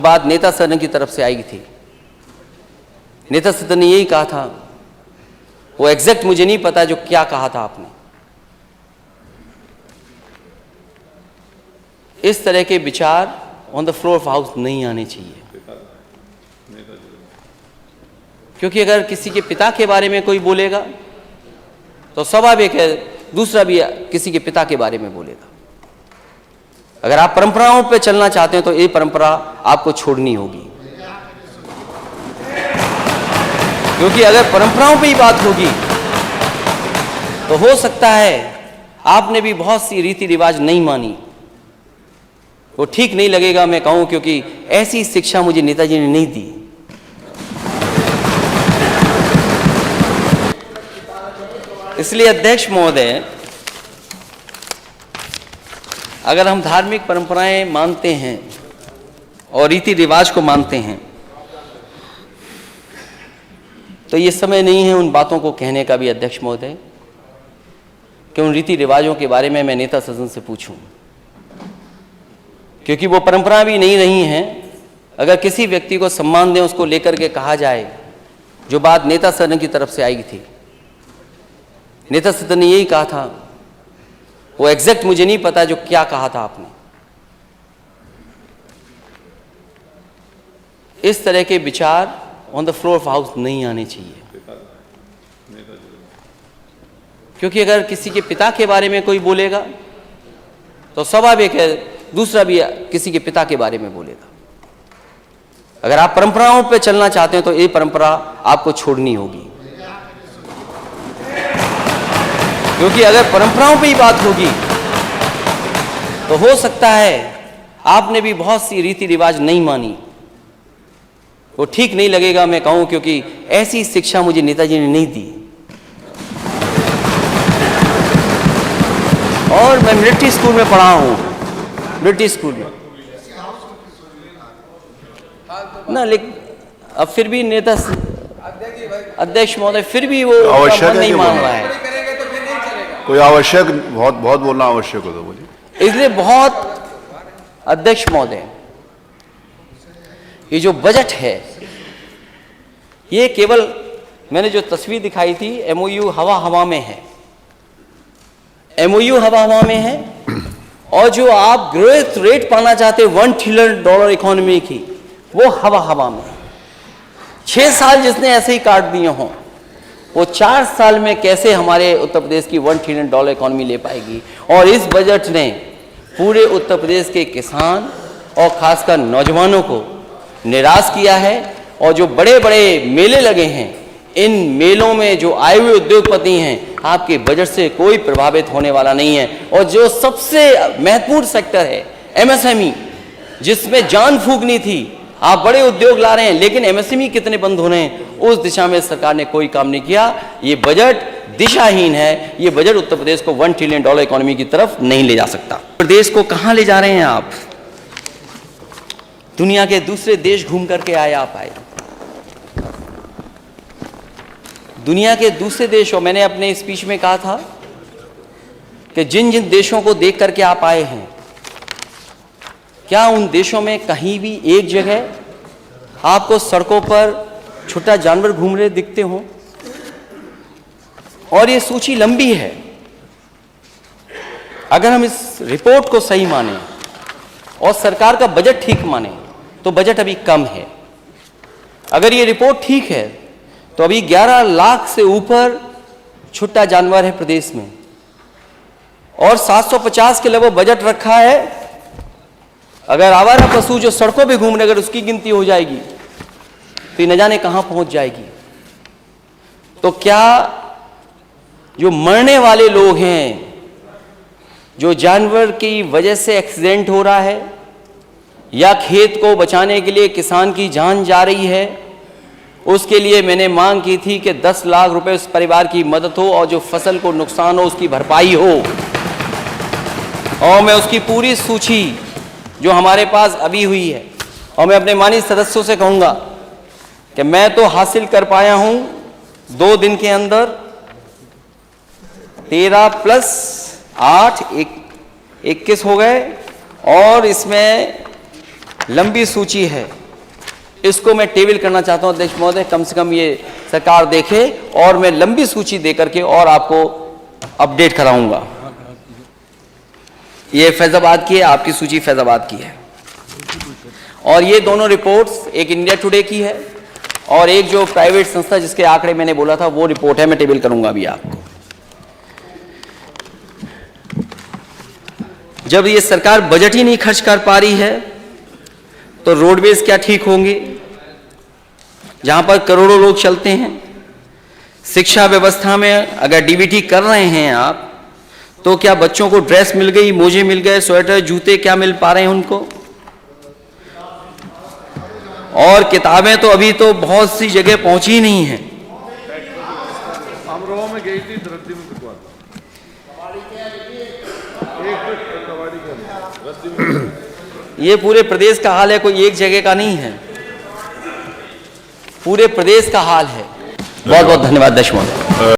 बात नेता सदन की तरफ से आई थी। नेता सदन ने यही कहा था, वो एग्जैक्ट मुझे नहीं पता जो क्या कहा था आपने। इस तरह के विचार on the floor of house नहीं आने चाहिए, क्योंकि अगर किसी के पिता के बारे में कोई बोलेगा तो स्वाभाविक है दूसरा भी किसी के पिता के बारे में बोलेगा। अगर आप परंपराओं पे चलना चाहते हैं तो ये परंपरा आपको छोड़नी होगी, क्योंकि अगर परंपराओं पे ही बात होगी तो हो सकता है आपने भी बहुत सी रीति रिवाज नहीं मानी, वो ठीक नहीं लगेगा मैं कहूं, क्योंकि ऐसी शिक्षा मुझे नेताजी ने नहीं दी। इसलिए अध्यक्ष महोदय, अगर हम धार्मिक परंपराएं मानते हैं और रीति रिवाज को मानते हैं तो ये समय नहीं है उन बातों को कहने का भी अध्यक्ष महोदय कि उन रीति रिवाजों के बारे में मैं नेता सदन से पूछूं, क्योंकि वो परंपरा भी नहीं रही हैं। अगर किसी व्यक्ति को सम्मान दें, उसको लेकर के कहा जाए, जो बात नेता सदन की तरफ से आई थी। नेता सदन ने यही कहा था, वो एग्जैक्ट मुझे नहीं पता जो क्या कहा था आपने। इस तरह के विचार on the floor of house नहीं आने चाहिए, क्योंकि अगर किसी के पिता के बारे में कोई बोलेगा तो स्वाभाविक है दूसरा भी किसी के पिता के बारे में बोलेगा। अगर आप परंपराओं पे चलना चाहते हैं तो ये परंपरा आपको छोड़नी होगी, क्योंकि अगर परंपराओं पे ही बात होगी तो हो सकता है आपने भी बहुत सी रीति रिवाज नहीं मानी, वो ठीक नहीं लगेगा मैं कहूं, क्योंकि ऐसी शिक्षा मुझे नेताजी ने नहीं दी। और मैं मिलिट्री स्कूल में पढ़ा हूं, मिलिट्री स्कूल में ना, लेकिन अब फिर भी नेता अध्यक्ष महोदय फिर भी वो आवश्यक नहीं मान रहा है। कोई आवश्यक बहुत बोलना आवश्यक हो तो बोलिए। इसलिए बहुत अध्यक्ष महोदय, ये जो बजट है ये केवल मैंने जो तस्वीर दिखाई थी एमओयू हवा में है, एमओयू हवा में है। और जो आप ग्रोथ रेट पाना चाहते $1 ट्रिलियन इकोनॉमी की, वो हवा में। 6 साल जिसने ऐसे ही काट दिए हों, वो 4 साल में कैसे हमारे उत्तर प्रदेश की $1 ट्रिलियन इकोनॉमी ले पाएगी। और इस बजट ने पूरे उत्तर प्रदेश के किसान और खासकर नौजवानों को निराश किया है। और जो बड़े बड़े मेले लगे हैं, इन मेलों में जो आए हुए उद्योगपति हैं, आपके बजट से कोई प्रभावित होने वाला नहीं है। और जो सबसे महत्वपूर्ण सेक्टर है एमएसएमई, जिसमें जान फूकनी थी, आप बड़े उद्योग ला रहे हैं, लेकिन एमएसएमई कितने बंद हो रहे हैं, उस दिशा में सरकार ने कोई काम नहीं किया। ये बजट दिशाहीन है। ये बजट उत्तर प्रदेश को $1 ट्रिलियन इकोनॉमी की तरफ नहीं ले जा सकता। प्रदेश को कहां ले जा रहे हैं आप? दुनिया के दूसरे देश घूम करके आप आए, दुनिया के दूसरे देश। और मैंने अपने स्पीच में कहा था कि जिन जिन देशों को देख करके आप आए हैं, क्या उन देशों में कहीं भी एक जगह आपको सड़कों पर छोटा जानवर घूम रहे दिखते हों? और ये सूची लंबी है। अगर हम इस रिपोर्ट को सही माने और सरकार का बजट ठीक माने तो बजट अभी कम है। अगर ये रिपोर्ट ठीक है तो अभी 11 लाख से ऊपर छुट्टा जानवर है प्रदेश में, और 750 के लगभग बजट रखा है। अगर आवारा पशु जो सड़कों पे घूम रहे, अगर उसकी गिनती हो जाएगी तो न जाने कहां पहुंच जाएगी। तो क्या जो मरने वाले लोग हैं, जो जानवर की वजह से एक्सीडेंट हो रहा है, या खेत को बचाने के लिए किसान की जान जा रही है, उसके लिए मैंने मांग की थी कि 10 लाख रुपए उस परिवार की मदद हो, और जो फसल को नुकसान हो उसकी भरपाई हो। और मैं उसकी पूरी सूची जो हमारे पास अभी हुई है, और मैं अपने माननीय सदस्यों से कहूंगा कि मैं तो हासिल कर पाया हूं 2 दिन के अंदर 13 + 8 21 हो गए, और इसमें लंबी सूची है, इसको मैं टेबल करना चाहता हूं अध्यक्ष महोदय, कम से कम ये सरकार देखे और मैं लंबी सूची दे करके और आपको अपडेट कराऊंगा। ये फैजाबाद की है, आपकी सूची फैजाबाद की है, और ये दोनों रिपोर्ट्स एक इंडिया टुडे की है और एक जो प्राइवेट संस्था जिसके आंकड़े मैंने बोला था वो रिपोर्ट है, मैं टेबल करूंगा अभी आपको। जब ये सरकार बजट ही नहीं खर्च कर पा रही है तो रोडवेज क्या ठीक होंगे, जहां पर करोड़ों लोग चलते हैं। शिक्षा व्यवस्था में अगर डीबीटी कर रहे हैं आप, तो क्या बच्चों को ड्रेस मिल गई, मोजे मिल गए, स्वेटर जूते क्या मिल पा रहे हैं उनको? और किताबें तो अभी तो बहुत सी जगह पहुंची नहीं हैं। में गई थी, रद्दी में बिकवा था। ये पूरे प्रदेश का हाल है, कोई एक जगह का नहीं है, पूरे प्रदेश का हाल है। बहुत बहुत धन्यवाद अध्यक्ष महोदय।